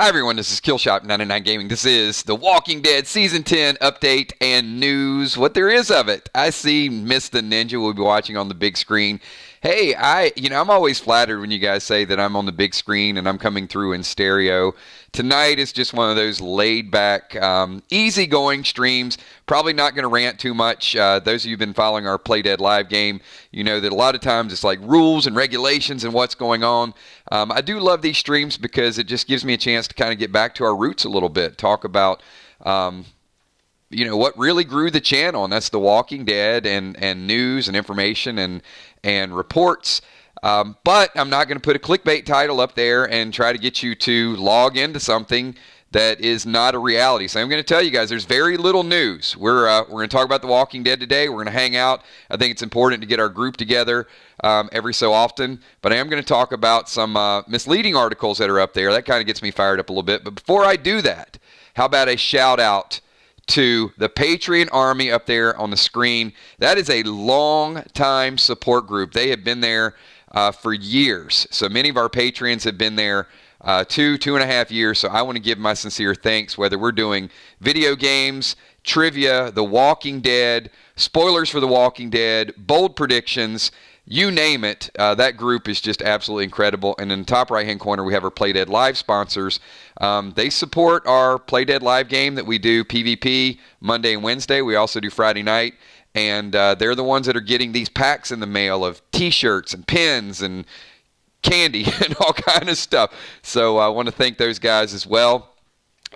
Hi everyone, this is Killshot 99 Gaming. This is The Walking Dead Season 10 update and news, what there is of it. I see Miss the Ninja will be watching on the big screen. Hey, I'm always flattered when you guys say that I'm on the big screen and I'm coming through in stereo. Tonight is just one of those laid-back, easy-going streams. Probably not going to rant too much. Those of you who've been following our Play Dead live game, you know that a lot of times it's like rules and regulations and what's going on. I do love these streams because it just gives me a chance to kind of get back to our roots a little bit, talk about what really grew the channel, and that's The Walking Dead and news and information and reports. But I'm not going to put a clickbait title up there and try to get you to log into something that is not a reality. So I'm going to tell you guys there's very little news. We're going to talk about The Walking Dead today. We're going to hang out. I think it's important to get our group together every so often. But I am going to talk about some misleading articles that are up there. That kind of gets me fired up a little bit. But before I do that, how about a shout out to the Patreon Army up there on the screen. That is a long-time support group. They have been there for years. So many of our patrons have been there 2.5 years. So I want to give my sincere thanks, whether we're doing video games, trivia, The Walking Dead, spoilers for The Walking Dead, bold predictions, you name it. That group is just absolutely incredible. And in the top right-hand corner, we have our Play Dead Live sponsors. They support our Play Dead Live game that we do PvP Monday and Wednesday. We also do Friday night. And they're the ones that are getting these packs in the mail of T-shirts and pins and candy and all kind of stuff. So I want to thank those guys as well.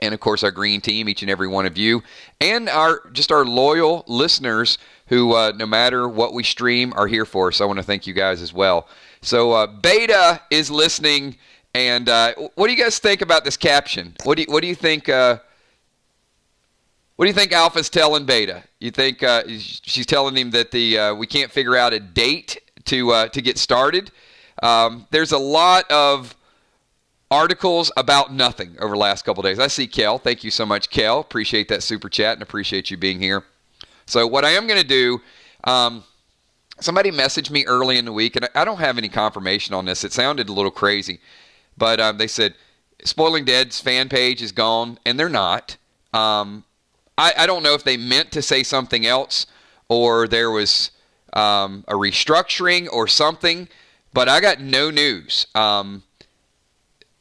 And, of course, our green team, each and every one of you. And our loyal listeners who, no matter what we stream, are here for us. I want to thank you guys as well. So Beta is listening. And what do you guys think about this caption? What do you think? What do you think Alpha's telling Beta? You think she's telling him that we can't figure out a date to get started? There's a lot of articles about nothing over the last couple of days. I see Kel. Thank you so much, Kel. Appreciate that super chat and appreciate you being here. So what I am going to do, somebody messaged me early in the week, and I don't have any confirmation on this. It sounded a little crazy, but they said Spoiling Dead's fan page is gone, and they're not. I don't know if they meant to say something else or there was a restructuring or something, but I got no news.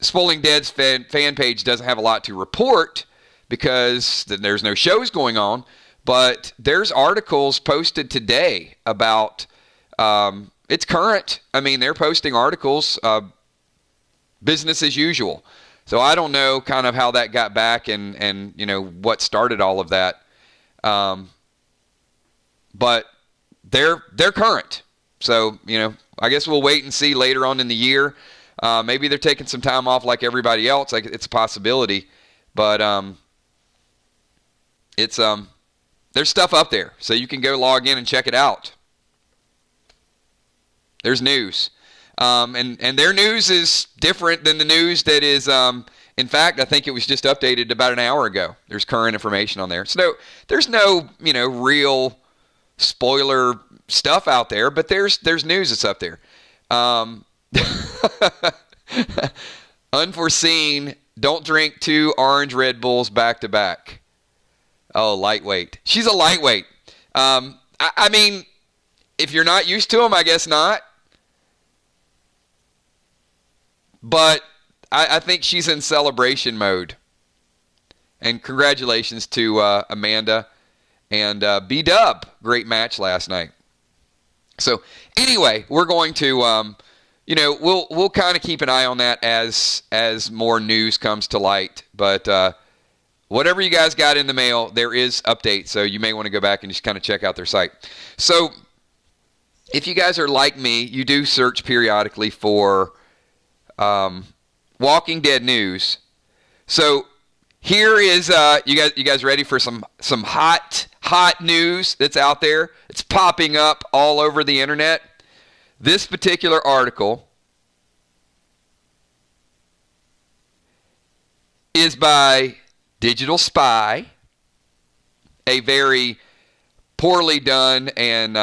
Spoiling Dead's fan page doesn't have a lot to report because there's no shows going on, but there's articles posted today about it's current. I mean, they're posting articles, business as usual. So I don't know kind of how that got back and what started all of that. But they're current. So, I guess we'll wait and see later on in the year. Maybe they're taking some time off like everybody else. Like it's a possibility. But there's stuff up there. So you can go log in and check it out. There's news. And their news is different than the news that is, in fact, I think it was just updated about an hour ago. There's current information on there. So there's no, real spoiler stuff out there, but there's news that's up there. Unforeseen, don't drink 2 orange Red Bulls back to back. Oh, lightweight. She's a lightweight. I mean, if you're not used to them, I guess not. But I think she's in celebration mode. And congratulations to Amanda and B-Dub. Great match last night. So anyway, we're going to, we'll kind of keep an eye on that as more news comes to light. But whatever you guys got in the mail, there is updates. So you may want to go back and just kind of check out their site. So if you guys are like me, you do search periodically for Walking Dead news. So here is you guys ready for some hot news that's out there? It's popping up all over the internet. This particular article is by Digital Spy, a very poorly done and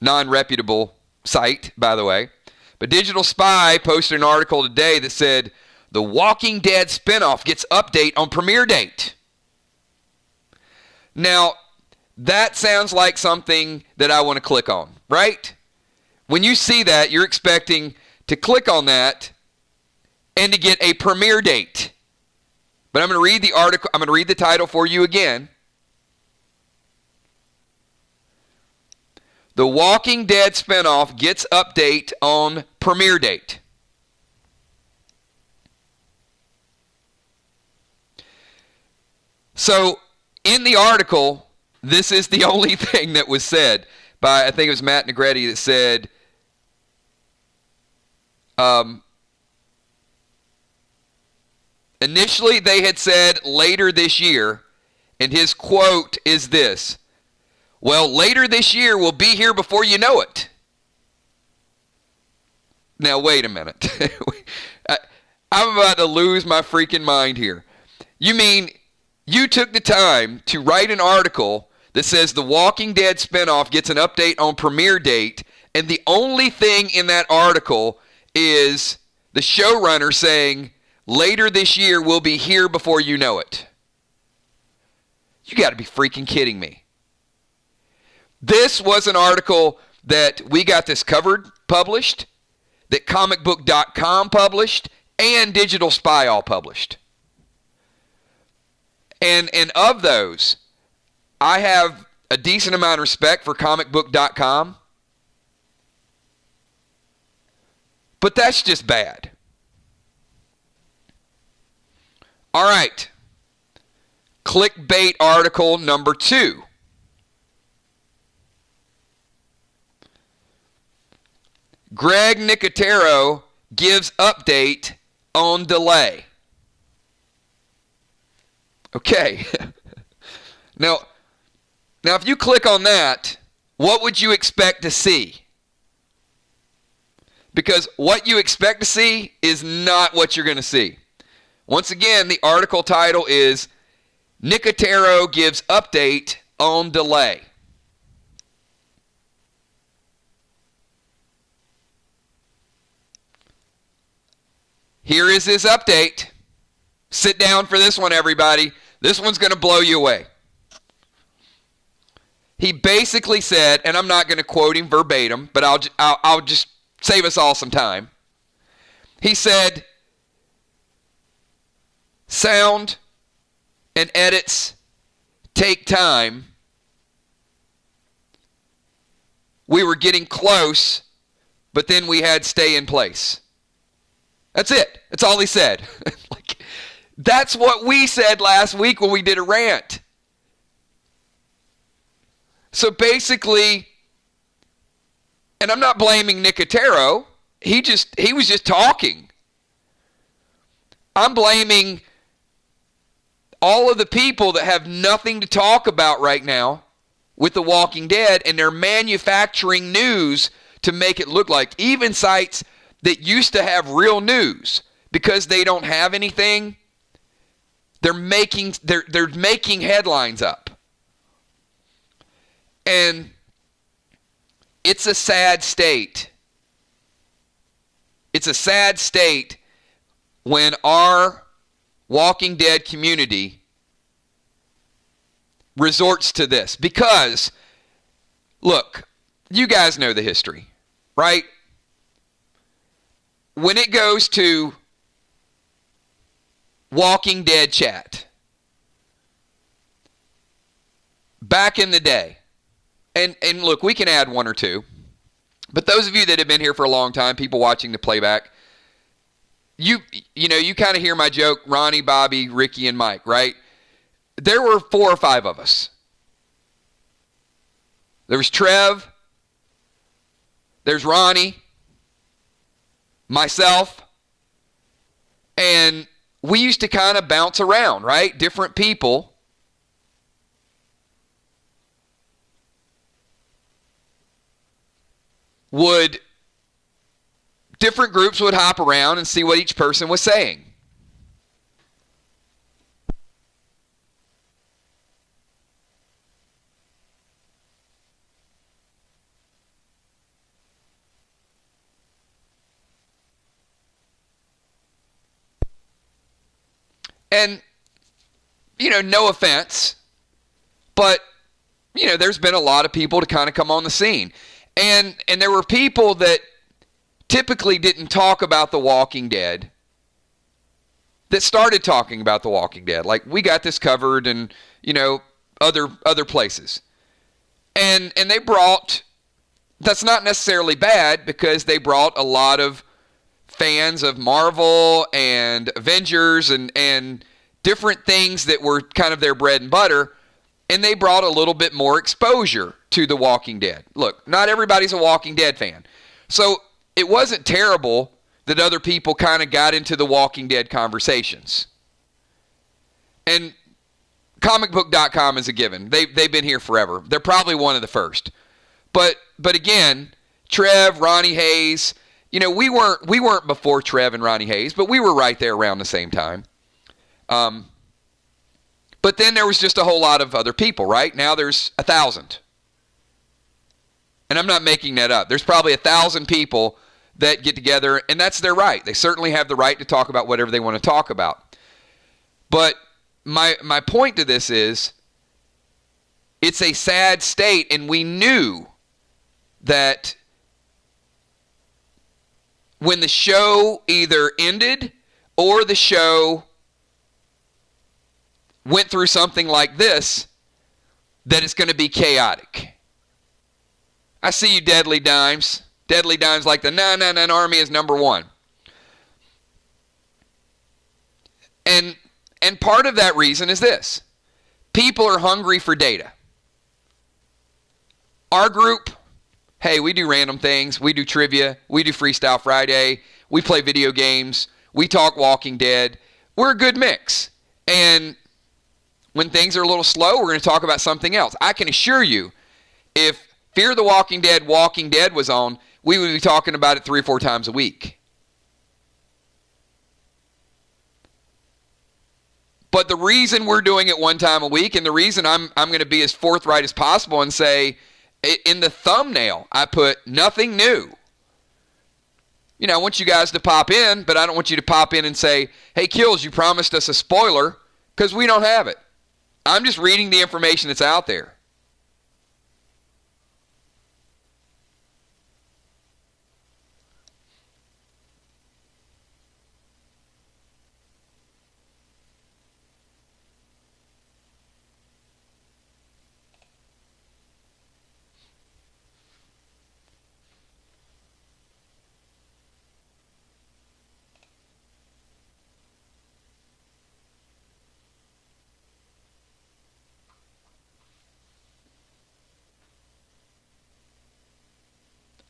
non-reputable site, by the way. But Digital Spy posted an article today that said, The Walking Dead spinoff gets update on premiere date. Now, that sounds like something that I want to click on, right? When you see that, you're expecting to click on that and to get a premiere date. But I'm going to read the article. I'm going to read the title for you again. The Walking Dead spinoff gets update on premiere date. So, in the article, this is the only thing that was said by, I think it was Matt Negretti that said, initially they had said later this year, and his quote is this: well, later this year we'll be here before you know it. Now, wait a minute. I'm about to lose my freaking mind here. You mean you took the time to write an article that says The Walking Dead spinoff gets an update on premiere date, and the only thing in that article is the showrunner saying, later this year we'll be here before you know it? You got to be freaking kidding me. This was an article that We Got This Covered published, that comicbook.com published, and Digital Spy all published. And of those, I have a decent amount of respect for comicbook.com, but that's just bad. All right. Clickbait article number 2. Greg Nicotero gives update on delay. Okay. Now, if you click on that, what would you expect to see? Because what you expect to see is not what you're going to see. Once again, the article title is Nicotero gives update on delay. Here is his update. Sit down for this one, everybody. This one's going to blow you away. He basically said, and I'm not going to quote him verbatim, but I'll just save us all some time. He said, sound and edits take time. We were getting close, but then we had stay in place. That's it. That's all he said. That's what we said last week when we did a rant. So basically, and I'm not blaming Nicotero. He was just talking. I'm blaming all of the people that have nothing to talk about right now with The Walking Dead, and they're manufacturing news to make it look like, even sites that used to have real news, because they don't have anything, they're making headlines up. And it's a sad state. It's a sad state when our Walking Dead community resorts to this. Because, look, you guys know the history, right? When it goes to Walking Dead chat, back in the day, and look, we can add one or two, but those of you that have been here for a long time, people watching the playback, you kind of hear my joke, Ronnie, Bobby, Ricky, and Mike, right? There were 4 or 5 of us. There was Trev, there's Ronnie, myself, and we used to kind of bounce around, right? Different people. Different groups would hop around and see what each person was saying. And, no offense, but, there's been a lot of people to kind of come on the scene. And there were people that typically didn't talk about The Walking Dead that started talking about The Walking Dead. Like, we got this covered and, other places. And they brought, that's not necessarily bad, because they brought a lot of fans of Marvel and Avengers and different things that were kind of their bread and butter, and they brought a little bit more exposure to The Walking Dead. Look, not everybody's a Walking Dead fan. So it wasn't terrible that other people kind of got into the Walking Dead conversations. And comicbook.com is a given. They've been here forever. They're probably one of the first. But again, Trev, Ronnie Hayes, we weren't before Trev and Ronnie Hayes, but we were right there around the same time. But then there was just a whole lot of other people, right? Now there's 1,000. And I'm not making that up. There's probably 1,000 people that get together, and that's their right. They certainly have the right to talk about whatever they want to talk about. But my point to this is, it's a sad state, and we knew that when the show either ended or the show went through something like this, that it's going to be chaotic. I see you, Deadly Dimes. Deadly Dimes like the 999 Army is number one. And part of that reason is this. People are hungry for data. Our group, hey, we do random things. We do trivia. We do Freestyle Friday. We play video games. We talk Walking Dead. We're a good mix. And when things are a little slow, we're going to talk about something else. I can assure you, if Fear the Walking Dead was on, we would be talking about it 3 or 4 times a week. But the reason we're doing it 1 time a week, and the reason I'm going to be as forthright as possible and say, in the thumbnail, I put nothing new. I want you guys to pop in, but I don't want you to pop in and say, hey, Kills, you promised us a spoiler, because we don't have it. I'm just reading the information that's out there.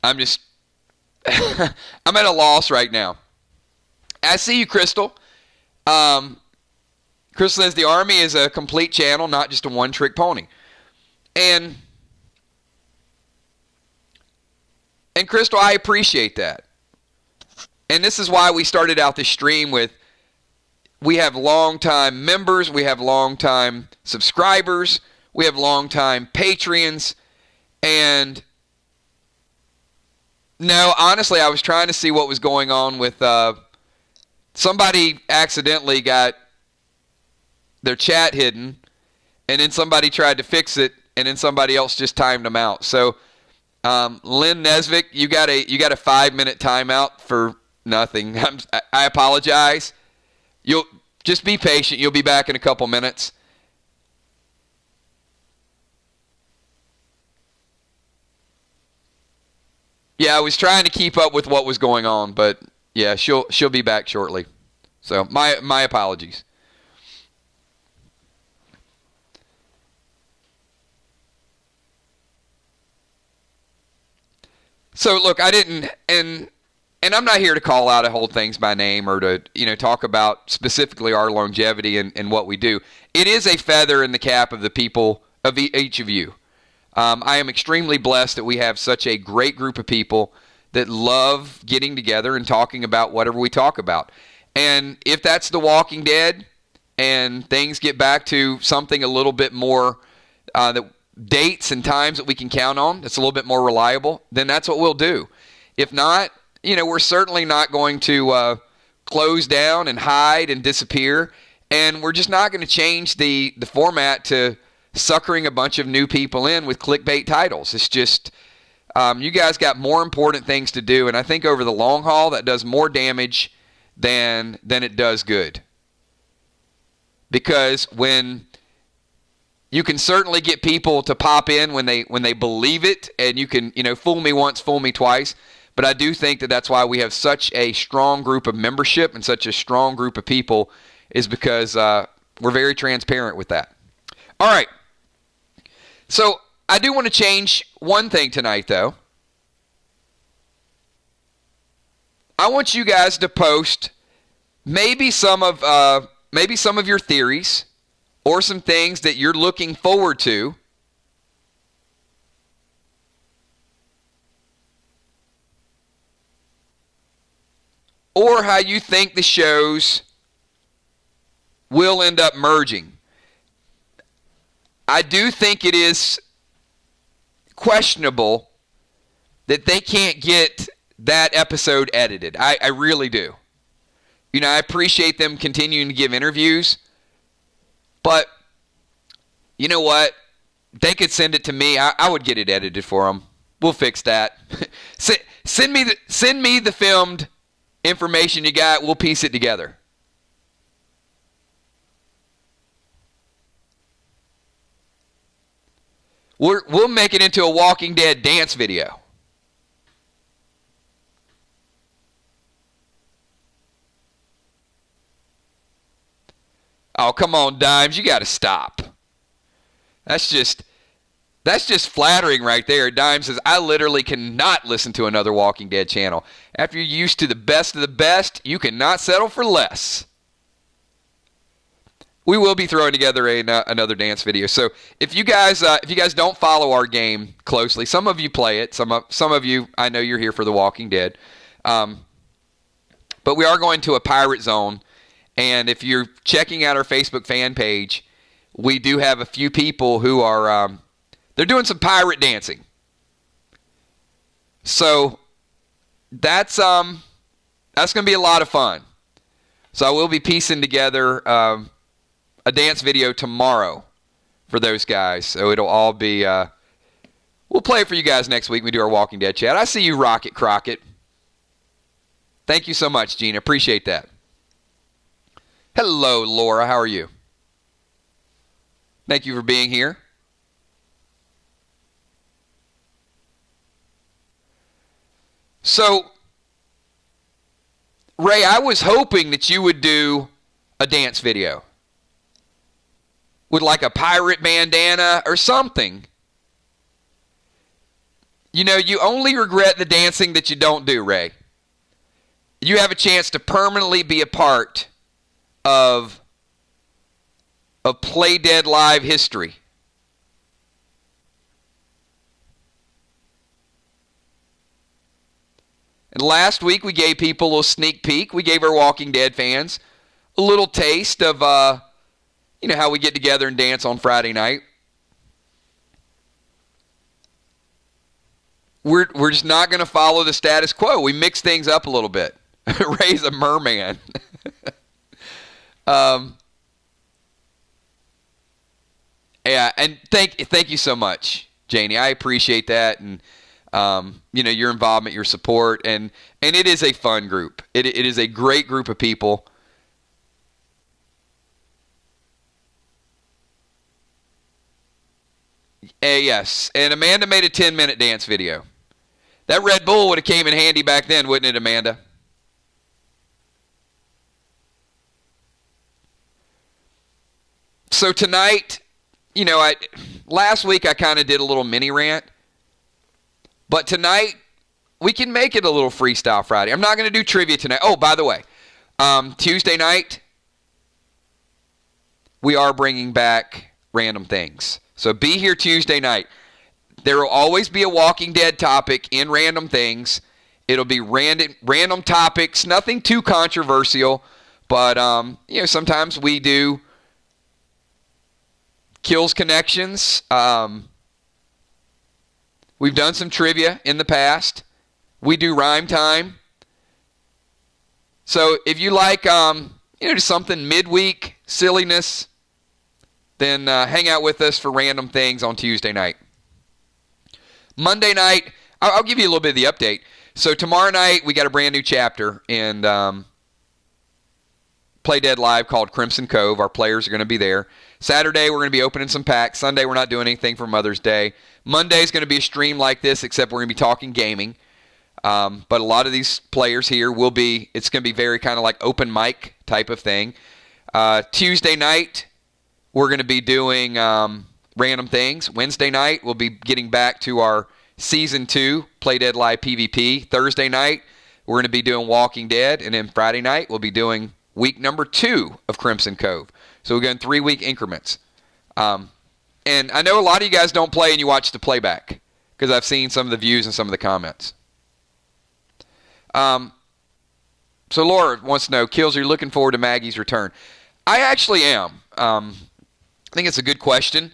I'm at a loss right now. I see you, Crystal. Crystal says the Army is a complete channel, not just a one-trick pony. And Crystal, I appreciate that. And this is why we started out this stream with, we have long-time members, we have long-time subscribers, we have long-time Patreons, and no, honestly, I was trying to see what was going on with somebody accidentally got their chat hidden, and then somebody tried to fix it, and then somebody else just timed them out. So, Lynn Nesvik, you got a 5-minute timeout for nothing. I apologize. You'll just be patient. You'll be back in a couple minutes. Yeah, I was trying to keep up with what was going on, but yeah, she'll be back shortly. So my apologies. So look, I didn't, and I'm not here to call out a whole things by name or to talk about specifically our longevity and what we do. It is a feather in the cap of the people of each of you. I am extremely blessed that we have such a great group of people that love getting together and talking about whatever we talk about. And if that's The Walking Dead and things get back to something a little bit more, that dates and times that we can count on, that's a little bit more reliable, then that's what we'll do. If not, we're certainly not going to close down and hide and disappear And we're just not going to change the format to suckering a bunch of new people in with clickbait titles. It's just, you guys got more important things to do. And I think over the long haul, that does more damage than it does good. Because when you can certainly get people to pop in when they believe it, and you can, fool me once, fool me twice. But I do think that that's why we have such a strong group of membership and such a strong group of people, is because we're very transparent with that. All right. So I do want to change one thing tonight, though. I want you guys to post maybe some of your theories or some things that you're looking forward to. Or how you think the shows will end up merging. I do think it is questionable that they can't get that episode edited. I really do. I appreciate them continuing to give interviews, but you know what? They could send it to me. I would get it edited for them. We'll fix that. Send me the filmed information you got. We'll piece it together. We'll make it into a Walking Dead dance video. Oh, come on, Dimes. You got to stop. That's just flattering right there. Dimes says, I literally cannot listen to another Walking Dead channel. After you're used to the best of the best, you cannot settle for less. We will be throwing together another dance video. So if you guys don't follow our game closely, some of you play it. Some of you, I know you're here for The Walking Dead. But we are going to a pirate zone. And if you're checking out our Facebook fan page, we do have a few people who are they're doing some pirate dancing. So that's going to be a lot of fun. So I will be piecing together a dance video tomorrow for those guys. So it'll all be we'll play it for you guys next week when we do our Walking Dead chat. I see you, Rocket Crockett. Thank you so much, Gina. Appreciate that. Hello, Laura. How are you? Thank you for being here. So, Ray, I was hoping that you would do a dance video with like a pirate bandana or something. You only regret the dancing that you don't do, Ray. You have a chance to permanently be a part of Play Dead Live history. And last week we gave people a little sneak peek. We gave our Walking Dead fans a little taste of how we get together and dance on Friday night. We're just not going to follow the status quo. We mix things up a little bit. Ray's a merman. Yeah, and thank you so much, Janie. I appreciate that, and your involvement, your support, and it is a fun group. It is a great group of people. Yes, and Amanda made a 10-minute dance video. That Red Bull would have came in handy back then, wouldn't it, Amanda? So tonight, last week I kind of did a little mini rant. But tonight, we can make it a little Freestyle Friday. I'm not going to do trivia tonight. Oh, by the way, Tuesday night, we are bringing back Random Things. So be here Tuesday night. There will always be a Walking Dead topic in Random Things. It'll be random topics, nothing too controversial. But, sometimes we do Kills Connections. We've done some trivia in the past. We do Rhyme Time. So if you like, just something midweek silliness, then hang out with us for random things on Tuesday night. Monday night, I'll give you a little bit of the update. So tomorrow night, we got a brand new chapter in Play Dead Live called Crimson Cove. Our players are going to be there. Saturday, we're going to be opening some packs. Sunday, we're not doing anything for Mother's Day. Monday is going to be a stream like this, except we're going to be talking gaming. But a lot of these players here it's going to be very kind of like open mic type of thing. Tuesday night, we're going to be doing random things. Wednesday night, we'll be getting back to our Season 2 Play Dead Live PvP. Thursday night, we're going to be doing Walking Dead. And then Friday night, we'll be doing week number 2 of Crimson Cove. So we're going 3-week increments. And I know a lot of you guys don't play and you watch the playback because I've seen some of the views and some of the comments. So Laura wants to know, Kills, are you looking forward to Maggie's return? I actually am. I think it's a good question.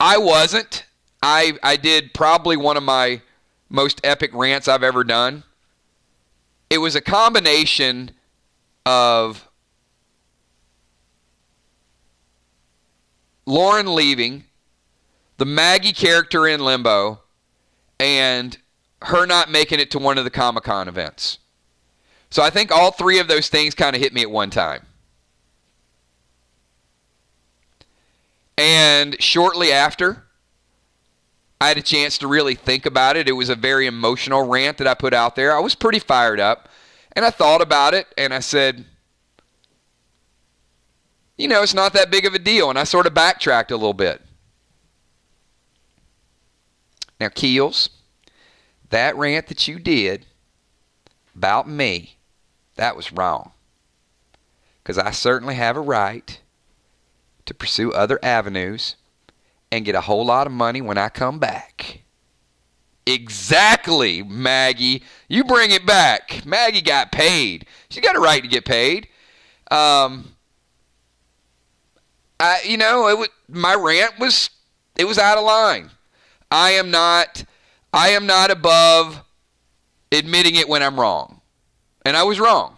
I wasn't. I did probably one of my most epic rants I've ever done. It was a combination of Lauren leaving, the Maggie character in Limbo, and her not making it to one of the Comic-Con events. So I think all three of those things kind of hit me at one time. And shortly after, I had a chance to really think about it. It was a very emotional rant that I put out there. I was pretty fired up. And I thought about it, and I said, it's not that big of a deal. And I sort of backtracked a little bit. Now, Keels, that rant that you did about me, that was wrong. Because I certainly have a right to pursue other avenues and get a whole lot of money when I come back. Exactly, Maggie. You bring it back. Maggie got paid. She got a right to get paid. My rant was out of line. I am not above admitting it when I'm wrong. And I was wrong.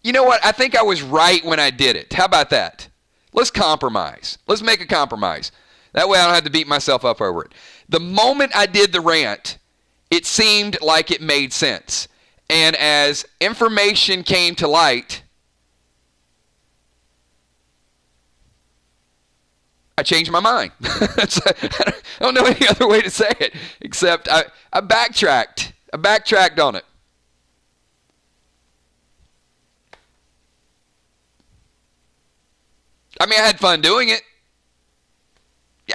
You know what? I think I was right when I did it. How about that? Let's compromise. Let's make a compromise. That way I don't have to beat myself up over it. The moment I did the rant, it seemed like it made sense. And as information came to light, I changed my mind. I don't know any other way to say it, except I backtracked. I backtracked on it. I mean, I had fun doing it.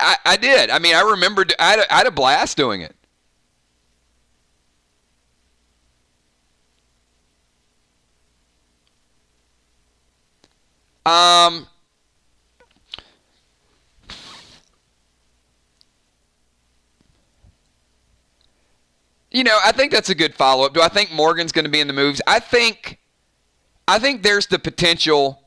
I did. I mean, I remembered I had a blast doing it. I think that's a good follow-up. Do I think Morgan's going to be in the movies? I think there's the potential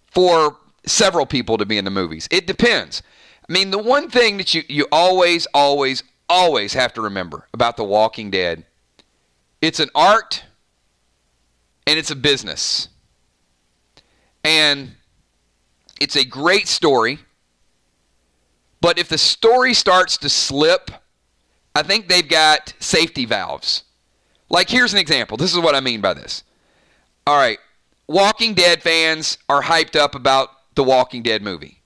for several people to be in the movies. It depends. I mean, the one thing that you always, always, always have to remember about The Walking Dead, it's an art and it's a business. And it's a great story, but if the story starts to slip, I think they've got safety valves. Like, here's an example. This is what I mean by this. All right, Walking Dead fans are hyped up about the Walking Dead movie.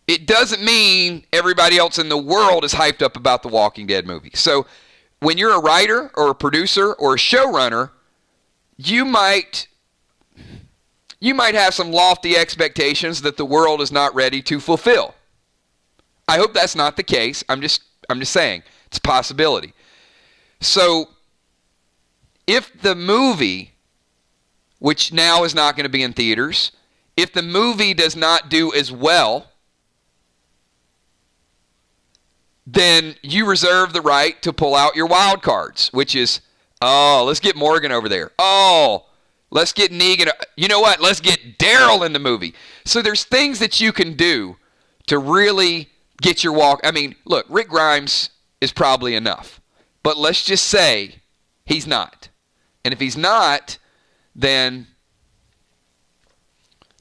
It doesn't mean everybody else in the world is hyped up about the Walking Dead movie. So when you're a writer or a producer or a showrunner, you might have some lofty expectations that the world is not ready to fulfill. I hope that's not the case. I'm just saying it's a possibility. So if the movie, which now is not going to be in theaters, if the movie does not do as well, then you reserve the right to pull out your wild cards, which is, let's get Morgan over there. Let's get Negan. You know what? Let's get Daryl in the movie. So there's things that you can do to really get your walk. I mean, look, Rick Grimes is probably enough. But let's just say he's not. And if he's not, then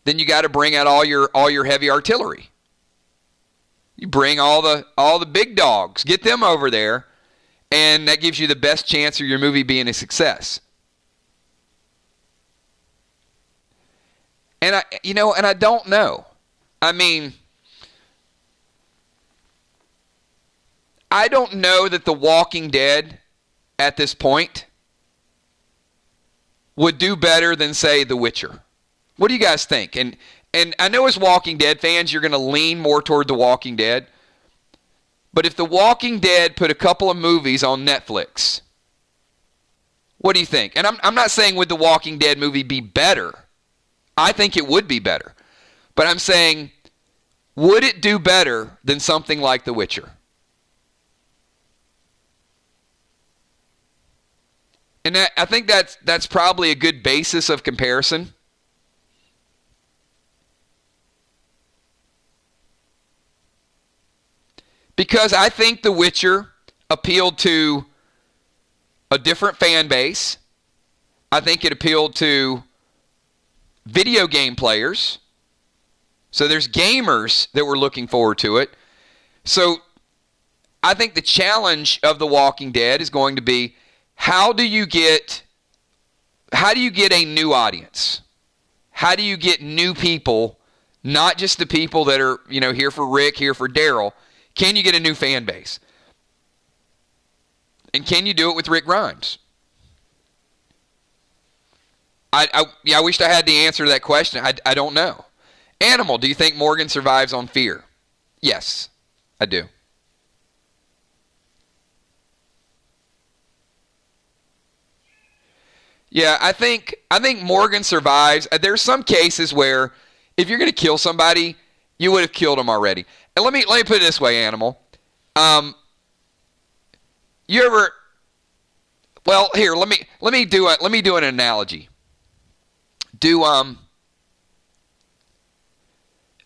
you got to bring out all your heavy artillery. You bring all the big dogs, get them over there, and that gives you the best chance of your movie being a success. And I don't know. I mean, I don't know that The Walking Dead at this point would do better than, say, The Witcher. What do you guys think? And I know as Walking Dead fans, you're going to lean more toward The Walking Dead. But if The Walking Dead put a couple of movies on Netflix, what do you think? And I'm not saying would The Walking Dead movie be better. I think it would be better. But I'm saying, would it do better than something like The Witcher? And I think that's probably a good basis of comparison. Because I think The Witcher appealed to a different fan base. I think it appealed to video game players. So there's gamers that were looking forward to it. So I think the challenge of The Walking Dead is going to be, how do you get a new audience? How do you get new people, not just the people that are, here for Rick, here for Daryl? Can you get a new fan base? And can you do it with Rick Grimes? I wished I had the answer to that question. I don't know. Animal, do you think Morgan survives on fear? Yes, I do. Yeah, I think Morgan survives. There's some cases where if you're going to kill somebody, you would have killed them already. And let me put it this way, Animal. You ever? Well, here let me do an analogy. Do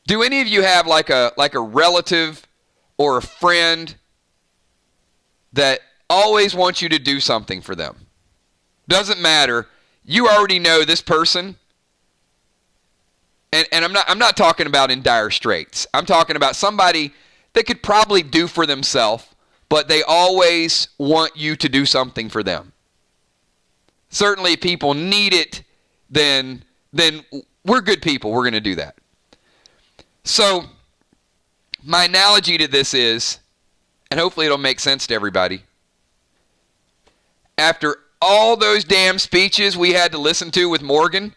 any of you have like a relative or a friend that always wants you to do something for them? Doesn't matter. You already know this person. And I'm not talking about in dire straits. I'm talking about somebody that could probably do for themselves, but they always want you to do something for them. Certainly if people need it, then we're good people. We're going to do that. So my analogy to this is, and hopefully it'll make sense to everybody, after all those damn speeches we had to listen to with Morgan,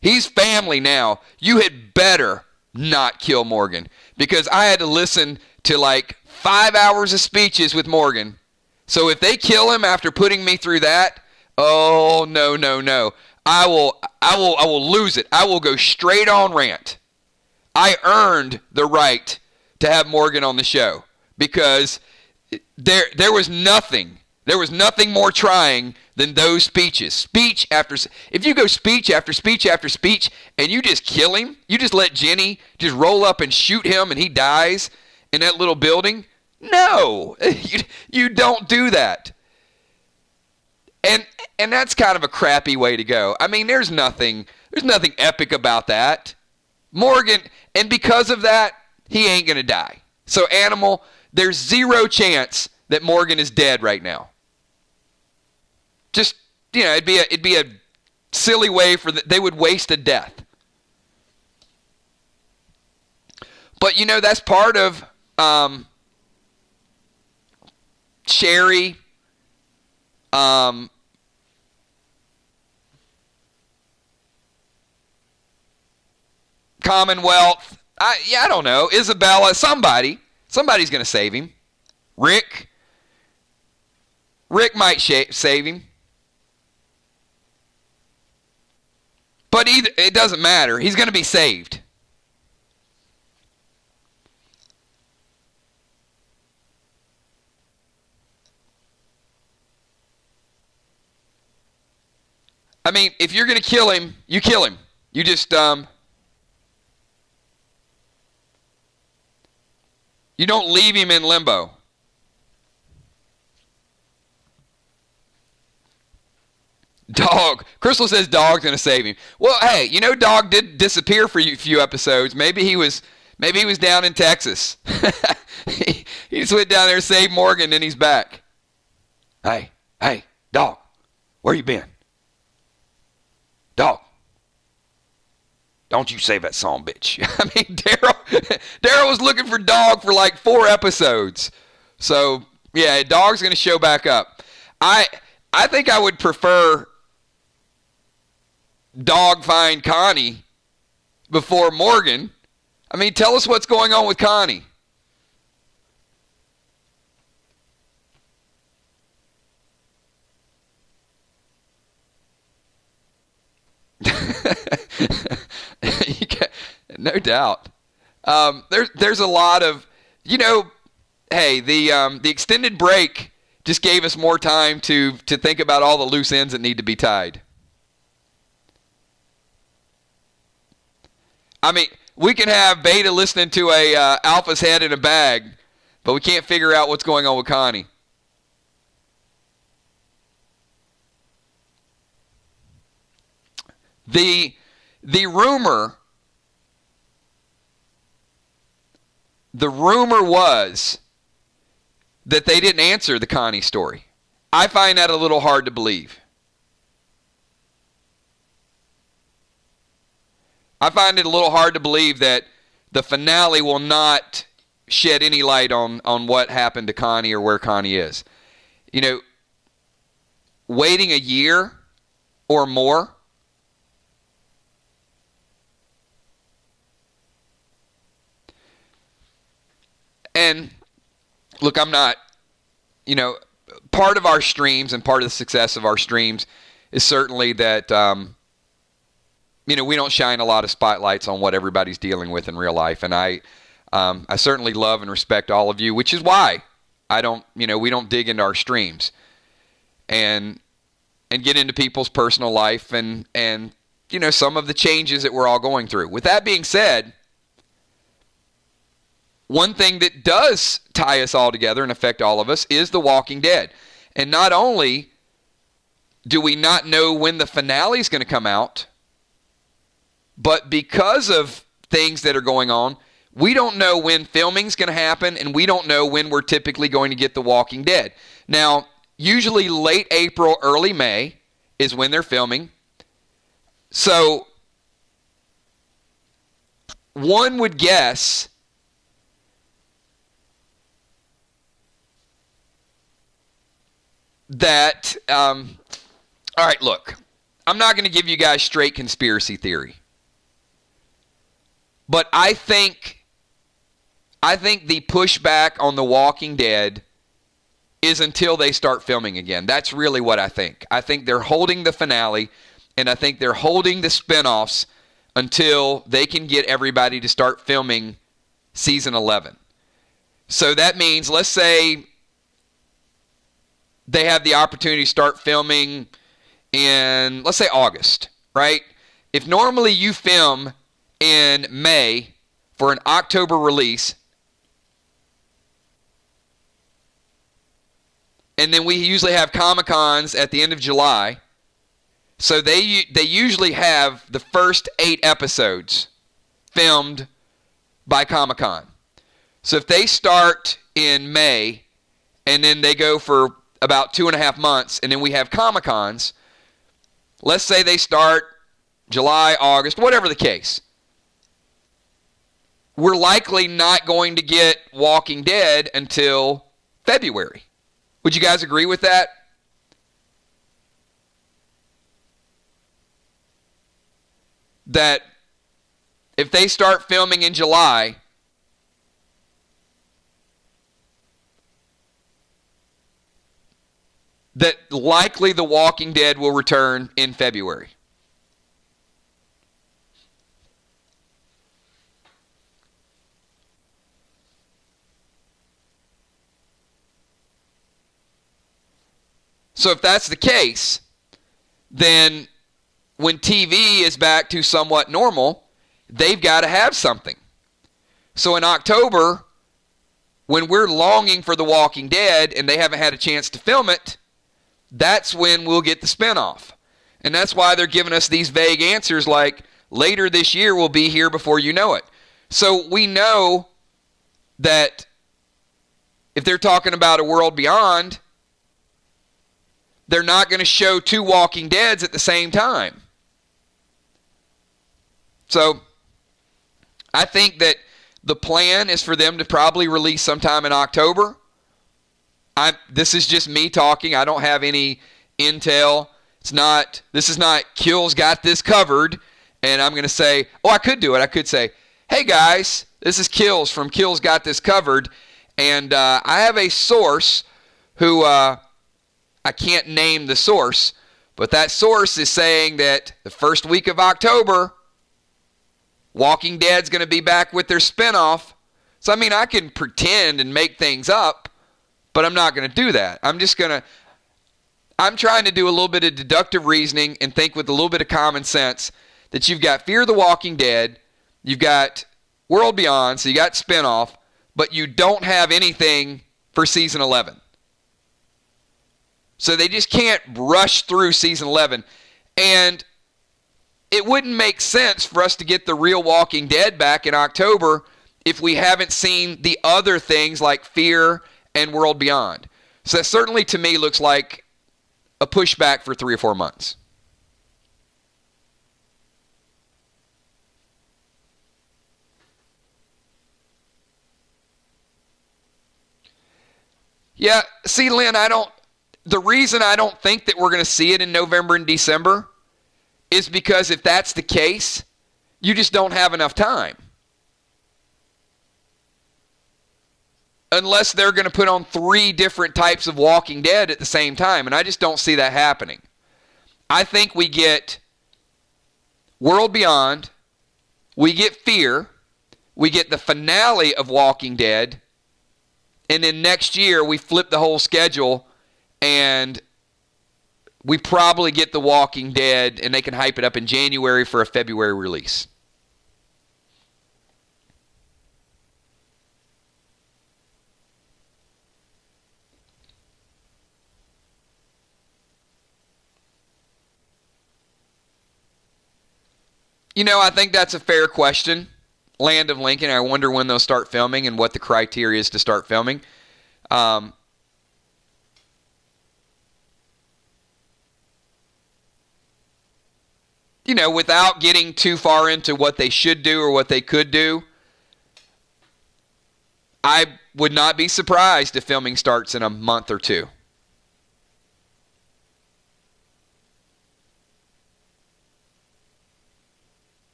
he's family now. You had better not kill Morgan, because I had to listen to like 5 hours of speeches with Morgan. So if they kill him after putting me through that, oh no. I will lose it. I will go straight on rant. I earned the right to have Morgan on the show, because there was nothing more trying than those speeches. If you go speech after speech after speech and you just kill him, you just let Jenny just roll up and shoot him and he dies in that little building. No, you don't do that. And that's kind of a crappy way to go. I mean, there's nothing epic about that. Morgan, and because of that, he ain't going to die. So Animal, there's zero chance that Morgan is dead right now. Just, it'd be a silly way they would waste a death. But that's part of Sherry, Commonwealth, I don't know, Isabella, somebody's going to save him. Rick might save him. But it doesn't matter. He's going to be saved. I mean, if you're going to kill him, you kill him. You just, you don't leave him in limbo. Dog. Crystal says dog's going to save him. Well, hey, dog did disappear for a few episodes. Maybe he was down in Texas. he just went down there, saved Morgan, and he's back. Hey, dog, where you been? Dog, don't you save that song, bitch. I mean, Daryl was looking for dog for like 4 episodes. So, yeah, dog's going to show back up. I think I would prefer dog find Connie before Morgan. I mean, tell us what's going on with Connie. No doubt. There's a lot of, hey, the extended break just gave us more time to think about all the loose ends that need to be tied. I mean, we can have Beta listening to a Alpha's head in a bag, but we can't figure out what's going on with Connie. The rumor was that they didn't answer the Connie story. I find that a little hard to believe. I find it a little hard to believe that the finale will not shed any light on what happened to Connie or where Connie is. Waiting a year or more. And look, I'm not, part of our streams and part of the success of our streams is certainly that, we don't shine a lot of spotlights on what everybody's dealing with in real life. And I certainly love and respect all of you, which is why we don't dig into our streams and get into people's personal life and some of the changes that we're all going through. With that being said, one thing that does tie us all together and affect all of us is The Walking Dead. And not only do we not know when the finale is going to come out, but because of things that are going on, we don't know when filming is going to happen, and we don't know when we're typically going to get The Walking Dead. Now, usually late April, early May is when they're filming. So one would guess that, all right, look, I'm not going to give you guys straight conspiracy theory. But I think the pushback on The Walking Dead is until they start filming again. That's really what I think. I think they're holding the finale, and I think they're holding the spinoffs until they can get everybody to start filming season 11. So that means, let's say they have the opportunity to start filming in, let's say, August, right? If normally you film in May for an October release, and then we usually have Comic-Cons at the end of July, so they usually have the first 8 episodes filmed by Comic-Con. So if they start in May, and then they go for about 2.5 months, and then we have Comic-Cons, let's say they start July, August, whatever the case. We're likely not going to get Walking Dead until February. Would you guys agree with that? That if they start filming in July, that likely The Walking Dead will return in February. So if that's the case, then when TV is back to somewhat normal, they've got to have something. So in October, when we're longing for The Walking Dead and they haven't had a chance to film it, that's when we'll get the spinoff. And that's why they're giving us these vague answers like later this year will be here before you know it. So we know that if they're talking about a world beyond, they're not going to show 2 Walking Deads at the same time. So I think that the plan is for them to probably release sometime in October. This is just me talking. I don't have any intel. This is not Kill's got this covered, and I'm going to say, I could do it. I could say, hey guys, this is Kills from Kill's got this covered, and I have a source who I can't name the source, but that source is saying that the first week of October, Walking Dead's going to be back with their spinoff. So, I mean, I can pretend and make things up, but I'm not going to do that. I'm trying to do a little bit of deductive reasoning and think with a little bit of common sense that you've got Fear the Walking Dead, you've got World Beyond, so you got spinoff, but you don't have anything for season 11. So they just can't rush through season 11. And it wouldn't make sense for us to get the real Walking Dead back in October if we haven't seen the other things like Fear and World Beyond. So that certainly to me looks like a pushback for 3 or 4 months. Yeah, see, Lynn, the reason I don't think that we're going to see it in November and December is because if that's the case, you just don't have enough time. Unless they're going to put on 3 different types of Walking Dead at the same time, and I just don't see that happening. I think we get World Beyond, we get Fear, we get the finale of Walking Dead, and then next year we flip the whole schedule and we probably get The Walking Dead, and they can hype it up in January for a February release. I think that's a fair question. Land of Lincoln, I wonder when they'll start filming and what the criteria is to start filming. Without getting too far into what they should do or what they could do, I would not be surprised if filming starts in a month or 2.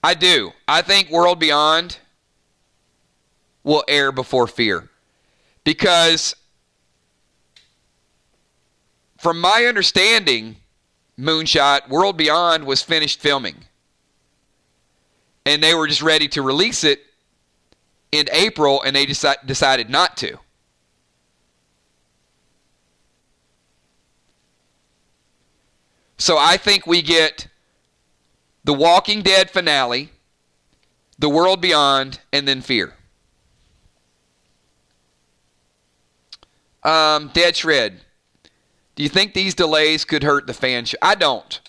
I do. I think World Beyond will air before Fear. Because from my understanding, Moonshot, World Beyond was finished filming. And they were just ready to release it in April, and they decided not to. So I think we get The Walking Dead finale, The World Beyond, and then Fear. Dead Shred. Do you think these delays could hurt the fan show? I don't.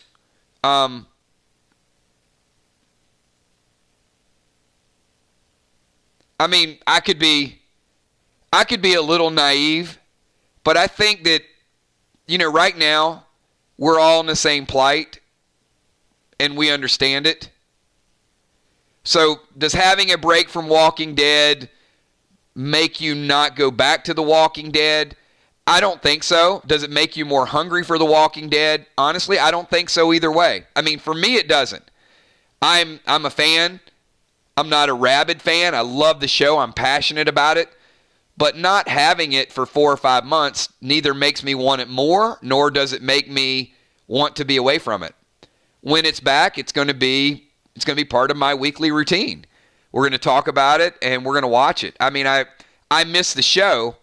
I mean, I could be a little naive, but I think that, right now, we're all in the same plight, and we understand it. So does having a break from Walking Dead make you not go back to The Walking Dead? I don't think so. Does it make you more hungry for The Walking Dead? Honestly, I don't think so either way. I mean, for me, it doesn't. I'm a fan. I'm not a rabid fan. I love the show. I'm passionate about it. But not having it for 4 or 5 months neither makes me want it more, nor does it make me want to be away from it. When it's back, it's going to be part of my weekly routine. We're going to talk about it, and we're going to watch it. I mean, I miss the show,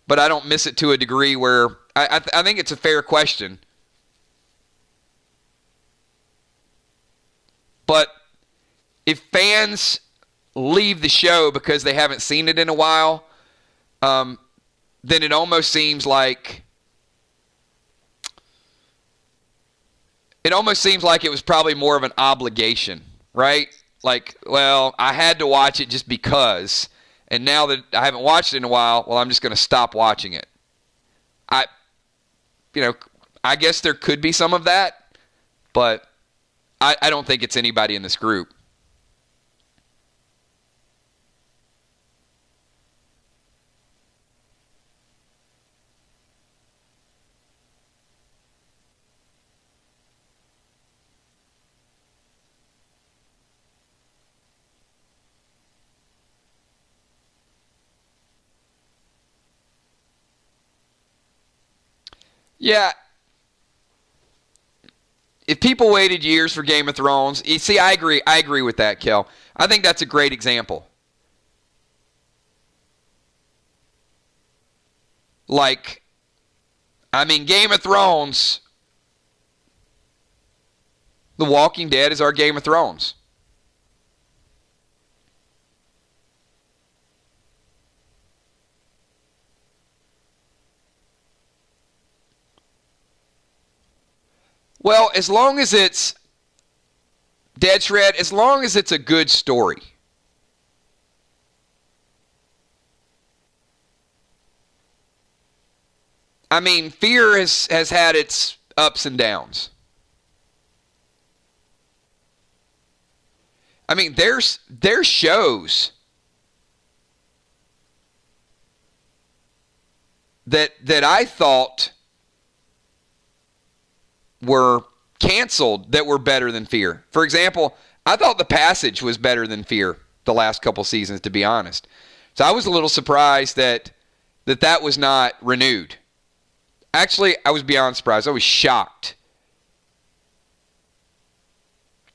but I don't miss it to a degree where I think it's a fair question. But if fans leave the show because they haven't seen it in a while, then it almost seems like it almost seems like it was probably more of an obligation, right? Like, well, I had to watch it just because, and now that I haven't watched it in a while, well, I'm just going to stop watching it. I, I guess there could be some of that, but I don't think it's anybody in this group. Yeah, if people waited years for Game of Thrones, you see, I agree with that, Kel. I think that's a great example. Like, I mean, Game of Thrones, The Walking Dead is our Game of Thrones. Well, as long as it's Dead Shred, as long as it's a good story. I mean, Fear has had its ups and downs. I mean, there's shows that I thought were canceled that were better than Fear. For example, I thought The Passage was better than Fear the last couple seasons, to be honest. So I was a little surprised that was not renewed. Actually, I was beyond surprised. I was shocked.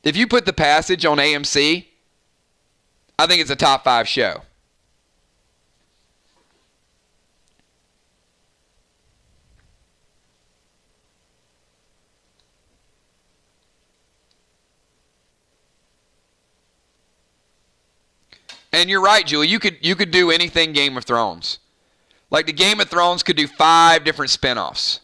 If you put The Passage on AMC, I think it's a top 5 show. And you're right, Julie. You could do anything Game of Thrones. Like the Game of Thrones could do 5 different spinoffs.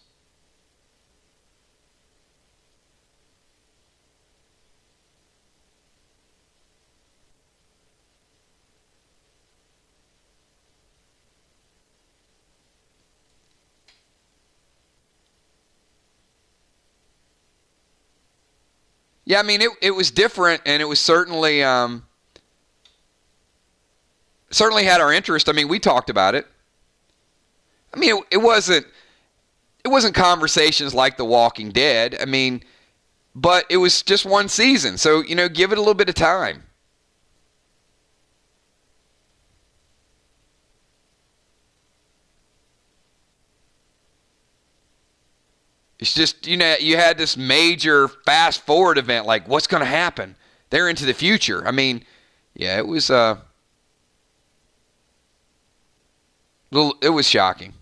Yeah, I mean it was different, and it was certainly certainly had our interest. I mean, we talked about it. I mean, it wasn't conversations like The Walking Dead. I mean, but it was just one season, so give it a little bit of time. It's just you had this major fast forward event, like what's going to happen? They're into the future. I mean, yeah, it was it was shocking.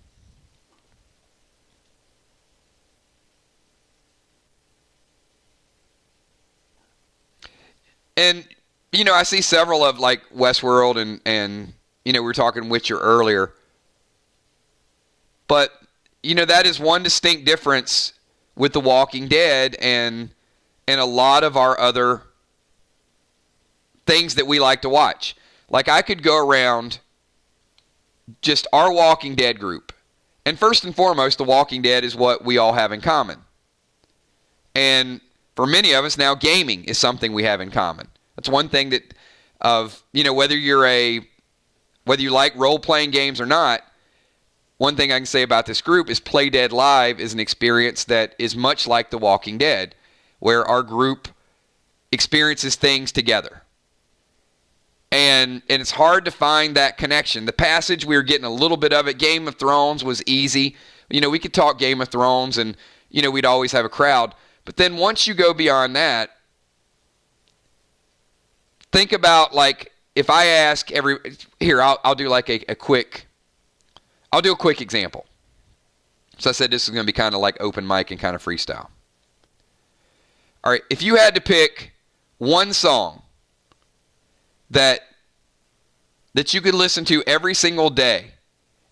And I see several of like Westworld and we were talking Witcher earlier. But that is one distinct difference with The Walking Dead and a lot of our other things that we like to watch. Like I could go around just our Walking Dead group. And first and foremost, The Walking Dead is what we all have in common. And for many of us now, gaming is something we have in common. That's one thing that whether you like role-playing games or not, one thing I can say about this group is Play Dead Live is an experience that is much like The Walking Dead, where our group experiences things together. And it's hard to find that connection. The Passage, we were getting a little bit of it. Game of Thrones was easy. We could talk Game of Thrones and, we'd always have a crowd. But then once you go beyond that, think about like if I ask I'll do like a quick example. So I said this is going to be kind of like open mic and kind of freestyle. All right, if you had to pick one song that you could listen to every single day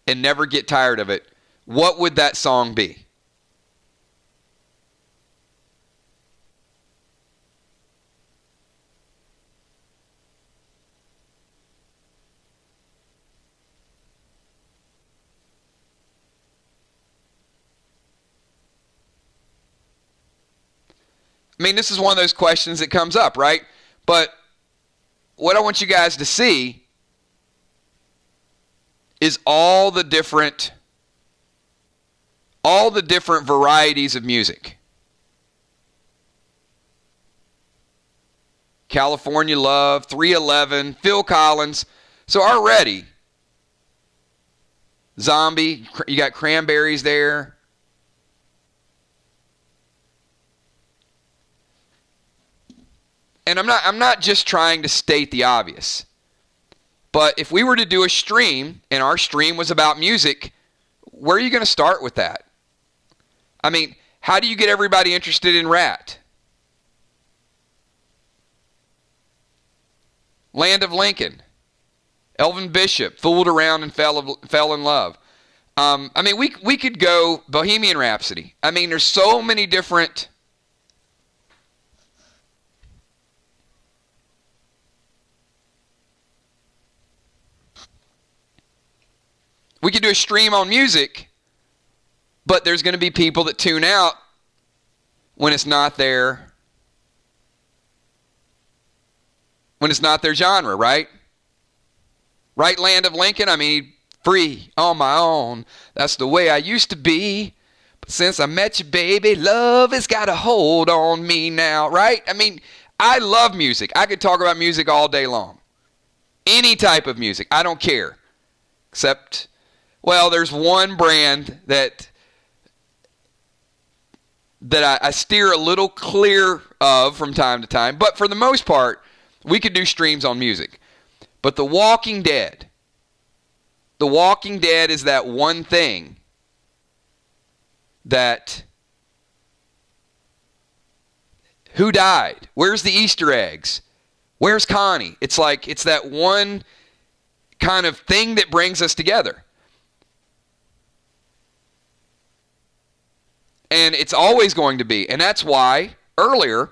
and never get tired of it, what would that song be? I mean, this is one of those questions that comes up, right? But what I want you guys to see is all the different varieties of music. California Love, 311, Phil Collins. So already, Zombie, you got Cranberries there. And I'm not just trying to state the obvious. But if we were to do a stream, and our stream was about music, where are you going to start with that? I mean, how do you get everybody interested in Rat? Land of Lincoln. Elvin Bishop, Fooled Around and Fell in Love. I mean, we could go Bohemian Rhapsody. I mean, there's so many different... We could do a stream on music, but there's going to be people that tune out when it's not their genre, right? Right, Land of Lincoln? I mean, free on my own. That's the way I used to be. But since I met you, baby, love has got a hold on me now, right? I mean, I love music. I could talk about music all day long. Any type of music. I don't care. Except... well, there's one brand that I steer a little clear of from time to time. But for the most part, we could do streams on music. But The Walking Dead is that one thing that... who died? Where's the Easter eggs? Where's Connie? It's that one kind of thing that brings us together. And it's always going to be. And that's why earlier,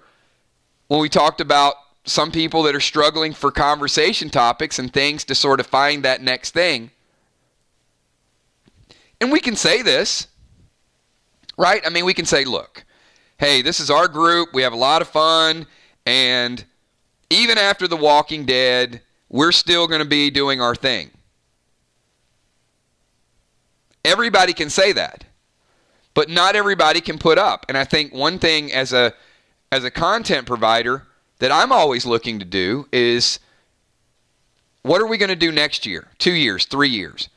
when we talked about some people that are struggling for conversation topics and things to sort of find that next thing, and we can say this, right? I mean, we can say, look, hey, this is our group. We have a lot of fun. And even after The Walking Dead, we're still going to be doing our thing. Everybody can say that. But not everybody can put up. And I think one thing as a content provider that I'm always looking to do is, what are we going to do next year? 2 years, 3 years?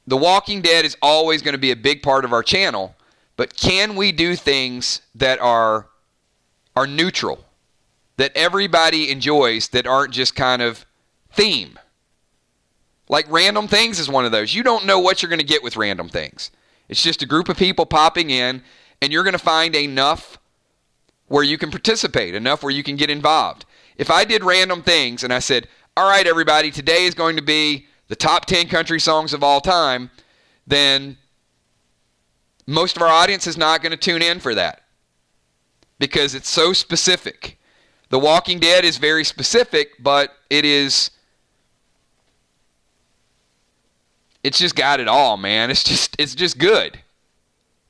The Walking Dead is always going to be a big part of our channel, but can we do things that are neutral, that everybody enjoys, that aren't just kind of theme? Like Random Things is one of those. You don't know what you're going to get with Random Things. It's just a group of people popping in, and you're going to find enough where you can participate, enough where you can get involved. If I did Random Things and I said, all right, everybody, today is going to be the top 10 country songs of all time, then most of our audience is not going to tune in for that because it's so specific. The Walking Dead is very specific, but it's just got it all, man. It's just good.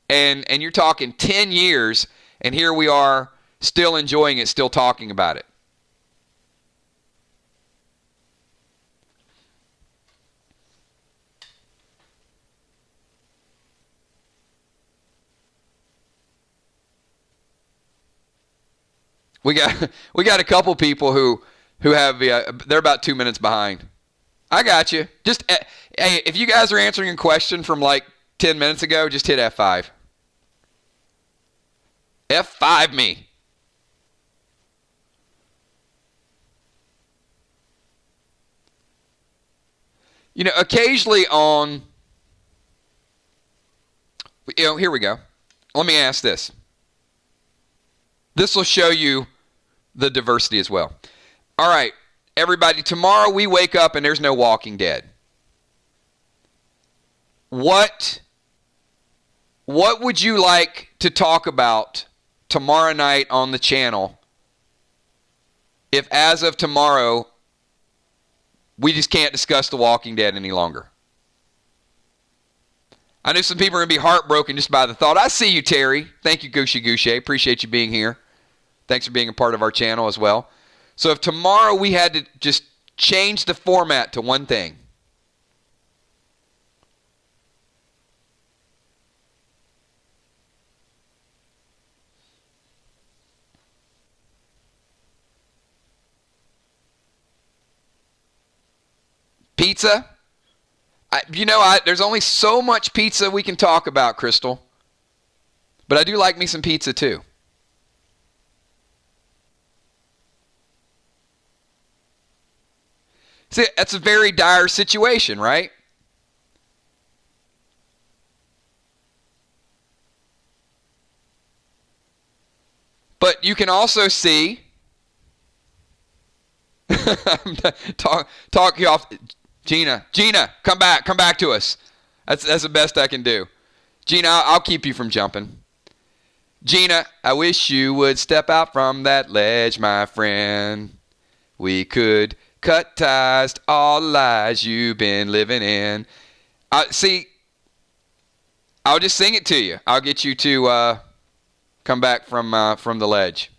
And you're talking 10 years, and here we are still enjoying it, still talking about it. We got a couple people who have they're about 2 minutes behind. I got you. Just hey, if you guys are answering a question from like 10 minutes ago, just hit F5. F5 me. You know, occasionally here we go. Let me ask this. This will show you the diversity as well. All right, everybody, tomorrow we wake up and there's no Walking Dead. What would you like to talk about tomorrow night on the channel if as of tomorrow we just can't discuss The Walking Dead any longer? I know some people are going to be heartbroken just by the thought. I see you, Terry. Thank you, Gushy Goucher. Appreciate you being here. Thanks for being a part of our channel as well. So if tomorrow we had to just change the format to one thing, pizza. There's only so much pizza we can talk about, Crystal. But I do like me some pizza too. See, that's a very dire situation, right? But you can also see talk you off. Gina, come back to us. That's the best I can do. Gina, I'll keep you from jumping. Gina, I wish you would step out from that ledge, my friend. We could cut ties to all the lies you've been living in. See, I'll just sing it to you. I'll get you to come back from the ledge.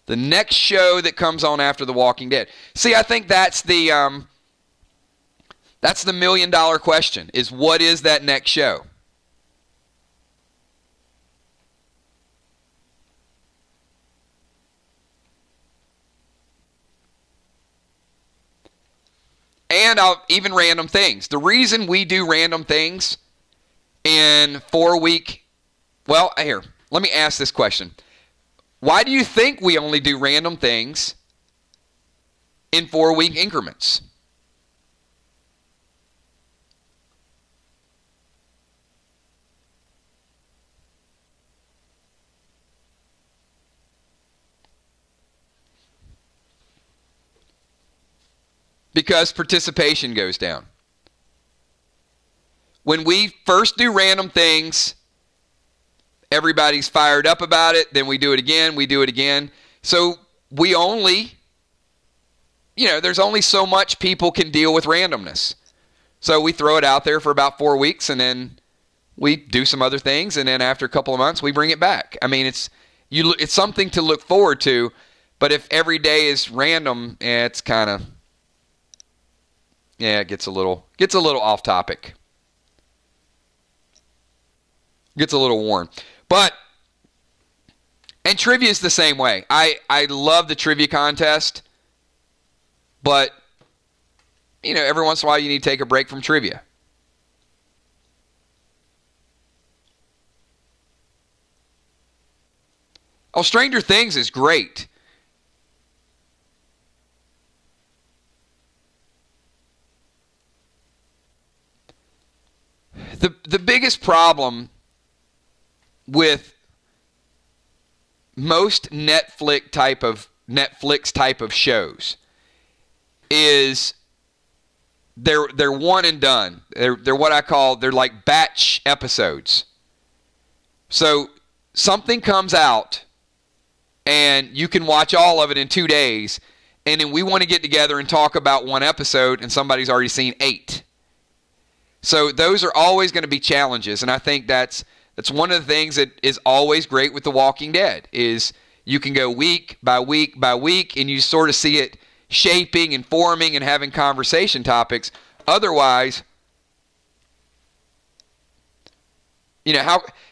The next show that comes on after The Walking Dead. See, I think that's the $1 million question, is what is that next show? And even random things. The reason we do random things in 4-week... Well, here, let me ask this question. Why do you think we only do random things in 4-week increments? Because participation goes down. When we first do random things, everybody's fired up about it. Then we do it again. So we only, there's only so much people can deal with randomness. So we throw it out there for about 4 weeks, and then we do some other things, and then after a couple of months, we bring it back. I mean, it's something to look forward to, but if every day is random, it's kind of... it gets a little off topic. Gets a little worn. And trivia is the same way. I love the trivia contest, but every once in a while you need to take a break from trivia. Oh, Stranger Things is great. The biggest problem with most Netflix type of shows is they're one and done. They're what I call, they're like batch episodes. So something comes out and you can watch all of it in 2 days, and then we want to get together and talk about one episode and somebody's already seen 8. So those are always going to be challenges, and I think that's one of the things that is always great with The Walking Dead is you can go week by week by week, and you sort of see it shaping and forming and having conversation topics. Otherwise,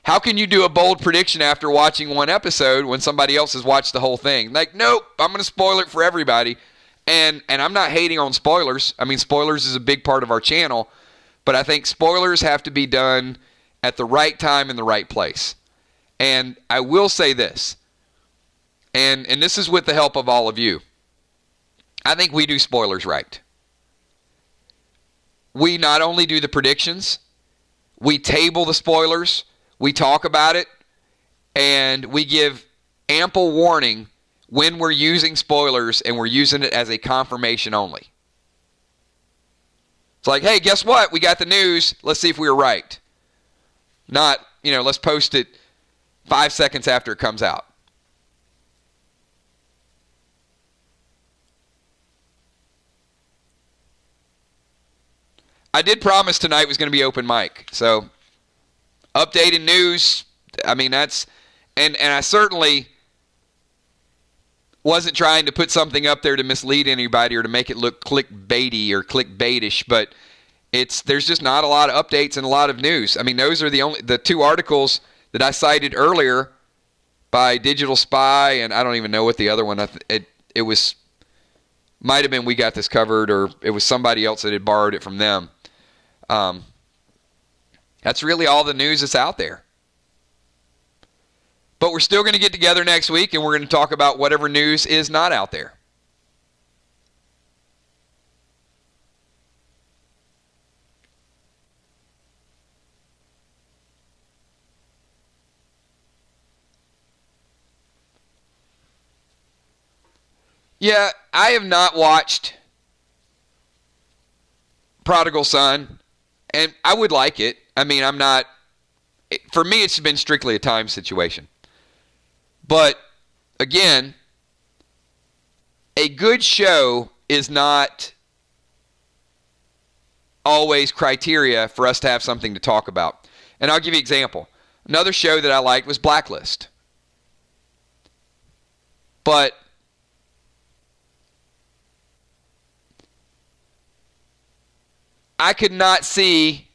how can you do a bold prediction after watching one episode when somebody else has watched the whole thing? Like, nope, I'm going to spoil it for everybody. And I'm not hating on spoilers. I mean, spoilers is a big part of our channel. But I think spoilers have to be done at the right time in the right place. And I will say this, and this is with the help of all of you. I think we do spoilers right. We not only do the predictions, we table the spoilers, we talk about it, and we give ample warning when we're using spoilers and we're using it as a confirmation only. It's like, hey, guess what? We got the news. Let's see if we were right. Not, let's post it 5 seconds after it comes out. I did promise tonight was going to be open mic. So updated news. I mean, that's, and I certainly wasn't trying to put something up there to mislead anybody or to make it look clickbaity or clickbaitish, but there's just not a lot of updates and a lot of news. I mean, those are the two articles that I cited earlier by Digital Spy, and I don't even know what the other one, it was, might have been We Got This Covered, or it was somebody else that had borrowed it from them. That's really all the news that's out there. But we're still going to get together next week, and we're going to talk about whatever news is not out there. Yeah, I have not watched Prodigal Son, and I would like it. I mean, for me, it's been strictly a time situation. But, again, a good show is not always criteria for us to have something to talk about. And I'll give you an example. Another show that I liked was Blacklist. But I could not see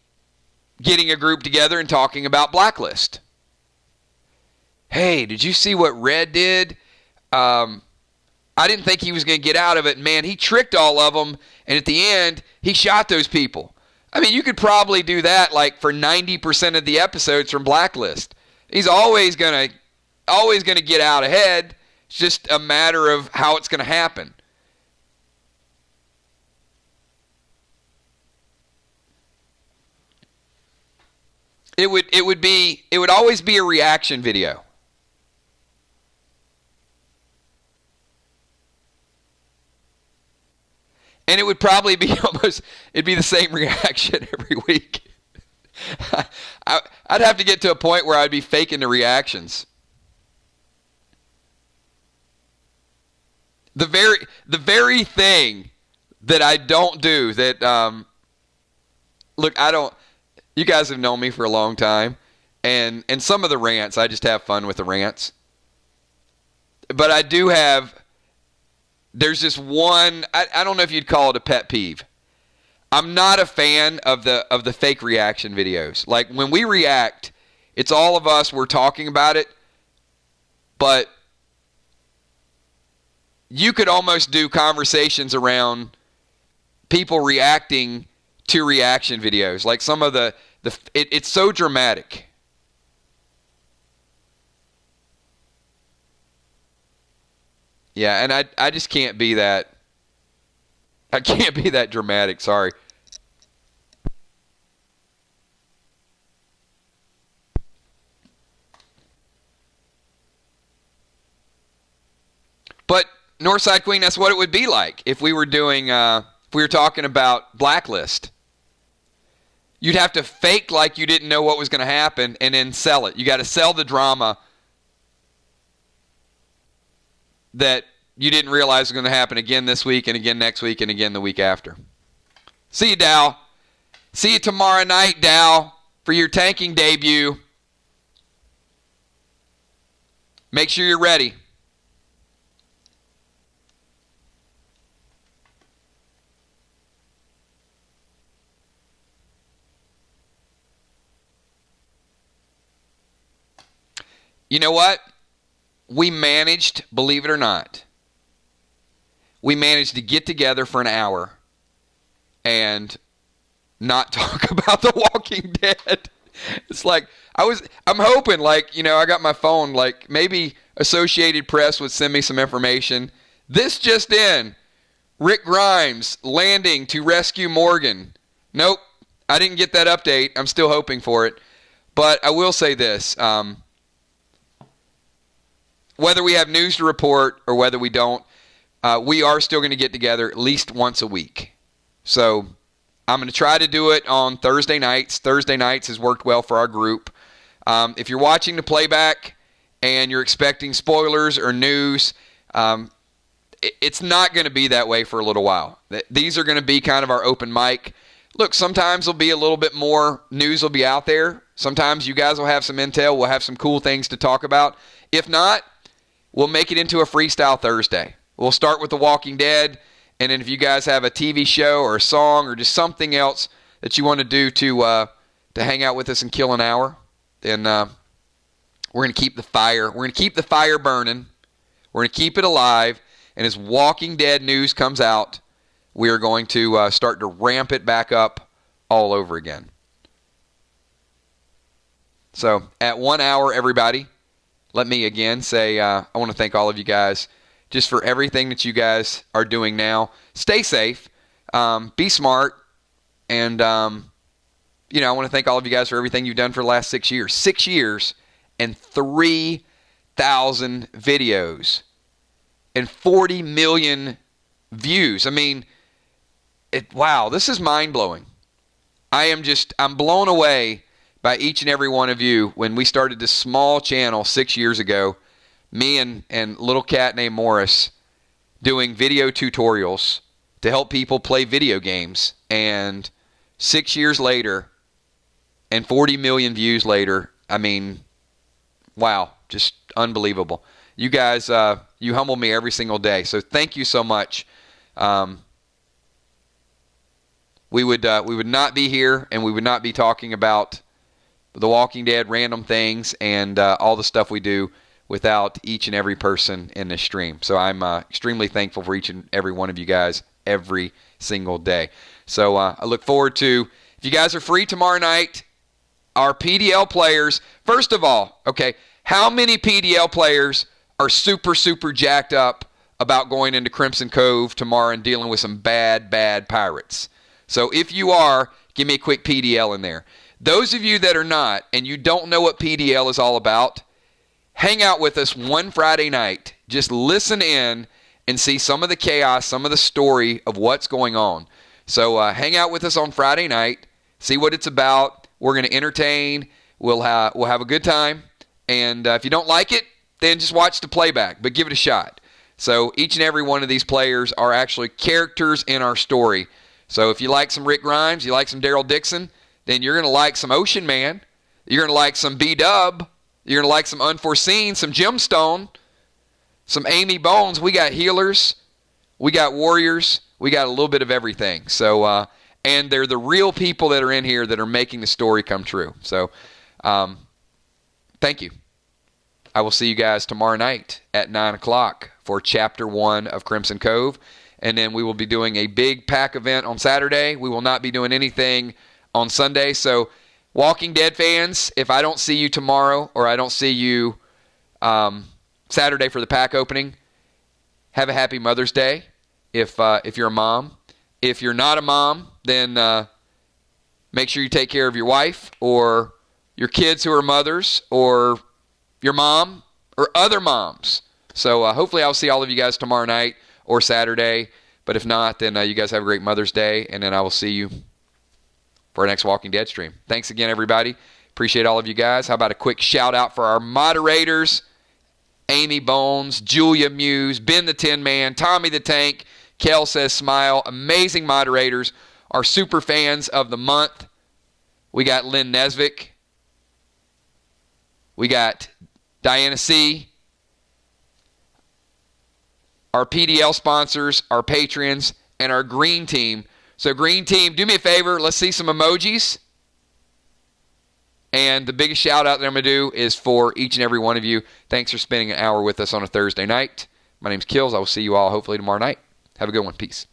getting a group together and talking about Blacklist. Hey, did you see what Red did? I didn't think he was going to get out of it. Man, he tricked all of them, and at the end, he shot those people. I mean, you could probably do that like for 90% of the episodes from Blacklist. He's always going to get out ahead. It's just a matter of how it's going to happen. It would always be a reaction video. And it would probably be it'd be the same reaction every week. I'd have to get to a point where I'd be faking the reactions. The very thing that I don't do that, look, you guys have known me for a long time, and some of the rants, I just have fun with the rants. But I do have, there's just one, I don't know if you'd call it a pet peeve. I'm not a fan of the fake reaction videos. Like when we react, it's all of us, we're talking about it, but you could almost do conversations around people reacting to reaction videos. Like some of it's so dramatic. Yeah, and I just can't be that. I can't be that dramatic, sorry. But Northside Queen, that's what it would be like if we were doing, if we were talking about Blacklist. You'd have to fake like you didn't know what was going to happen and then sell it. You got to sell the drama that you didn't realize was going to happen again this week and again next week and again the week after. See you, Dow. See you tomorrow night, Dow, for your tanking debut. Make sure you're ready. You know what? We managed, believe it or not, we managed to get together for an hour and not talk about The Walking Dead. It's like, I'm hoping, like, you know, I got my phone, like, maybe Associated Press would send me some information. This just in, Rick Grimes landing to rescue Morgan. Nope, I didn't get that update. I'm still hoping for it. But I will say this, whether we have news to report or whether we don't, we are still going to get together at least once a week. So I'm going to try to do it on Thursday nights. Thursday nights has worked well for our group. If you're watching the playback and you're expecting spoilers or news, it's not going to be that way for a little while. These are going to be kind of our open mic. look, sometimes there'll be a little bit more news will be out there. Sometimes you guys will have some intel. We'll have some cool things to talk about. If not, we'll make it into a Freestyle Thursday. We'll start with The Walking Dead, and then if you guys have a TV show or a song or just something else that you want to do to hang out with us and kill an hour, then we're going to keep the fire. We're going to keep the fire burning. We're going to keep it alive. And as Walking Dead news comes out, we are going to start to ramp it back up all over again. So at 1 hour, everybody, let me again say I want to thank all of you guys just for everything that you guys are doing now. Stay safe. Be smart. And, I want to thank all of you guys for everything you've done for the last 6 years. 6 years and 3,000 videos and 40 million views. I mean, wow, this is mind-blowing. I'm blown away by each and every one of you. When we started this small channel 6 years ago, me and little cat named Morris doing video tutorials to help people play video games. And 6 years later and 40 million views later, I mean, wow, just unbelievable. You guys, you humble me every single day. So thank you so much. We would not be here, and we would not be talking about The Walking Dead, random things, and all the stuff we do without each and every person in this stream. So I'm extremely thankful for each and every one of you guys every single day. So I look forward to, if you guys are free tomorrow night, our PDL players. First of all, okay, how many PDL players are super, super jacked up about going into Crimson Cove tomorrow and dealing with some bad, bad pirates? So if you are, give me a quick PDL in there. Those of you that are not, and you don't know what PDL is all about, hang out with us one Friday night. Just listen in and see some of the chaos, some of the story of what's going on. So hang out with us on Friday night. See what it's about. We're going to entertain. We'll have a good time. And if you don't like it, then just watch the playback, but give it a shot. So each and every one of these players are actually characters in our story. So if you like some Rick Grimes, you like some Daryl Dixon, then you're going to like some Ocean Man. You're going to like some B-Dub. You're going to like some Unforeseen, some Gemstone, some Amy Bones. We got healers. We got warriors. We got a little bit of everything. So, and they're the real people that are in here that are making the story come true. So, thank you. I will see you guys tomorrow night at 9 o'clock for Chapter 1 of Crimson Cove. And then we will be doing a big pack event on Saturday. We will not be doing anything on Sunday. So, Walking Dead fans, if I don't see you tomorrow or I don't see you Saturday for the pack opening, have a happy Mother's Day if you're a mom. If you're not a mom, then make sure you take care of your wife or your kids who are mothers or your mom or other moms. So hopefully I'll see all of you guys tomorrow night or Saturday. But if not, then you guys have a great Mother's Day, and then I will see you for our next Walking Dead stream. Thanks again, everybody. Appreciate all of you guys. How about a quick shout out for our moderators, Amy Bones, Julia Muse, Ben the Tin Man, Tommy the Tank, Kel Says Smile. Amazing moderators. Our super fans of the month. We got Lynn Nesvik. We got Diana C. Our PDL sponsors, our patrons, and our green team. So green team, do me a favor. Let's see some emojis. And the biggest shout out that I'm going to do is for each and every one of you. Thanks for spending an hour with us on a Thursday night. My name's Kills. I will see you all hopefully tomorrow night. Have a good one. Peace.